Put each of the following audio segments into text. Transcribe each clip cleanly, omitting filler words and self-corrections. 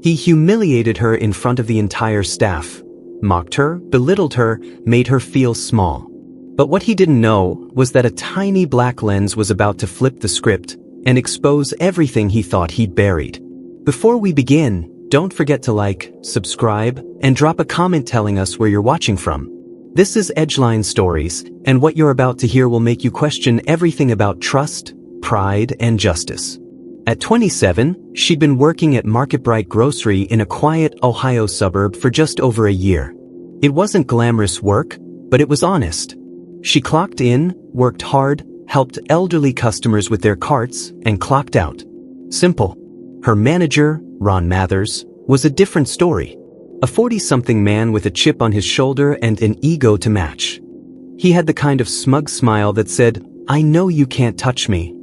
He humiliated her in front of the entire staff, mocked her, belittled her, made her feel small. But what he didn't know was that a tiny black lens was about to flip the script and expose everything he thought he'd buried. Before we begin, don't forget to like, subscribe, and drop a comment telling us where you're watching from. This is EdgeLine Stories, and what you're about to hear will make you question everything about trust, pride, and justice. At 27, she'd been working at MarketBrite Grocery in a quiet Ohio suburb for just over a year. It wasn't glamorous work, but it was honest. She clocked in, worked hard, helped elderly customers with their carts, and clocked out. Simple. Her manager, Ron Mathers, was a different story. A 40-something man with a chip on his shoulder and an ego to match. He had the kind of smug smile that said, "I know you can't touch me."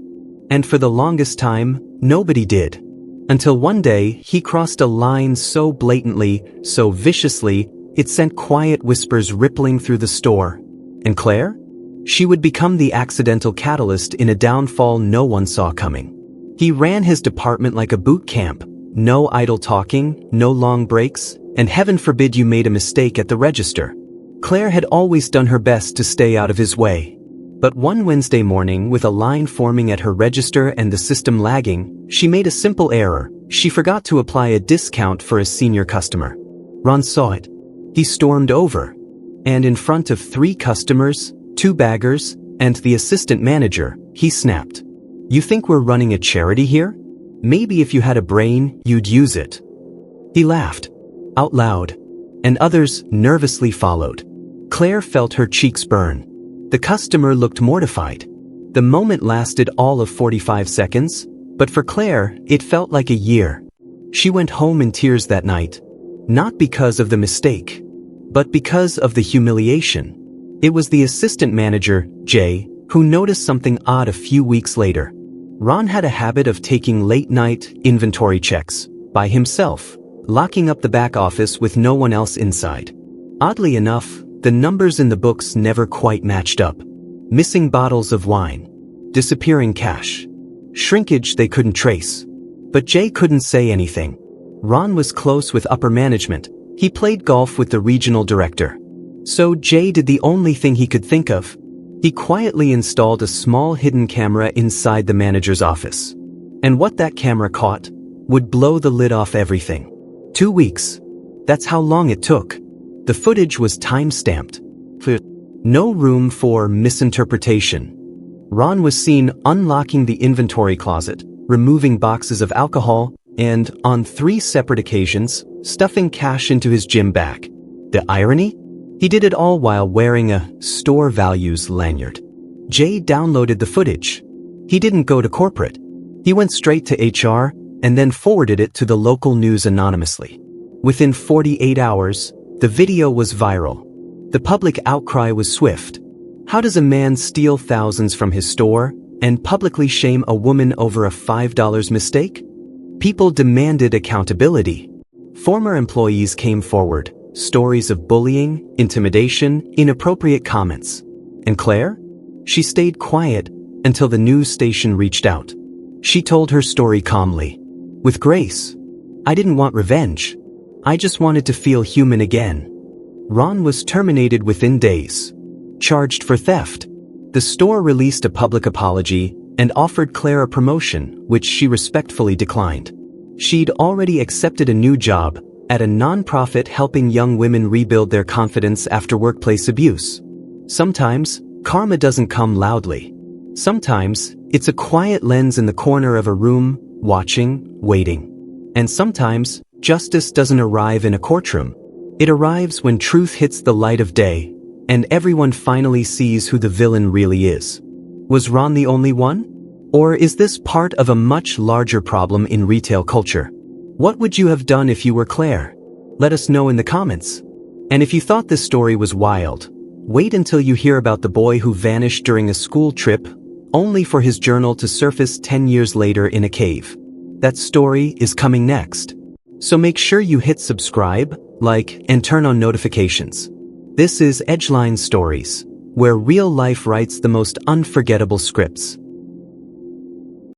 And for the longest time, nobody did. Until one day, he crossed a line so blatantly, so viciously, it sent quiet whispers rippling through the store. And Claire? She would become the accidental catalyst in a downfall no one saw coming. He ran his department like a boot camp. No idle talking, no long breaks, and heaven forbid you made a mistake at the register. Claire had always done her best to stay out of his way. But one Wednesday morning, with a line forming at her register and the system lagging, she made a simple error. She forgot to apply a discount for a senior customer. Ron saw it. He stormed over. And in front of 3 customers, 2 baggers, and the assistant manager, he snapped. "You think we're running a charity here? Maybe if you had a brain, you'd use it." He laughed. Out loud. And others nervously followed. Claire felt her cheeks burn. The customer looked mortified. The moment lasted all of 45 seconds, but for Claire, it felt like a year. She went home in tears that night. Not because of the mistake, but because of the humiliation. It was the assistant manager, Jay, who noticed something odd a few weeks later. Ron had a habit of taking late-night inventory checks by himself, locking up the back office with no one else inside. Oddly enough, the numbers in the books never quite matched up. Missing bottles of wine. Disappearing cash. Shrinkage they couldn't trace. But Jay couldn't say anything. Ron was close with upper management. He played golf with the regional director. So Jay did the only thing he could think of. He quietly installed a small hidden camera inside the manager's office. And what that camera caught would blow the lid off everything. 2 weeks. That's how long it took. The footage was time-stamped. No room for misinterpretation. Ron was seen unlocking the inventory closet, removing boxes of alcohol, and, on 3 separate occasions, stuffing cash into his gym bag. The irony? He did it all while wearing a store values lanyard. Jay downloaded the footage. He didn't go to corporate. He went straight to HR and then forwarded it to the local news anonymously. Within 48 hours, the video was viral. The public outcry was swift. How does a man steal thousands from his store and publicly shame a woman over a $5 mistake? People demanded accountability. Former employees came forward. Stories of bullying, intimidation, inappropriate comments. And Claire? She stayed quiet until the news station reached out. She told her story calmly. With grace. "I didn't want revenge. I just wanted to feel human again." Ron was terminated within days. Charged for theft. The store released a public apology and offered Claire a promotion, which she respectfully declined. She'd already accepted a new job at a nonprofit helping young women rebuild their confidence after workplace abuse. Sometimes, karma doesn't come loudly. Sometimes, it's a quiet lens in the corner of a room, watching, waiting. And sometimes, justice doesn't arrive in a courtroom. It arrives when truth hits the light of day, and everyone finally sees who the villain really is. Was Ron the only one? Or is this part of a much larger problem in retail culture? What would you have done if you were Claire? Let us know in the comments. And if you thought this story was wild, wait until you hear about the boy who vanished during a school trip, only for his journal to surface 10 years later in a cave. That story is coming next. So make sure you hit subscribe, like, and turn on notifications. This is EdgeLine Stories, where real life writes the most unforgettable scripts.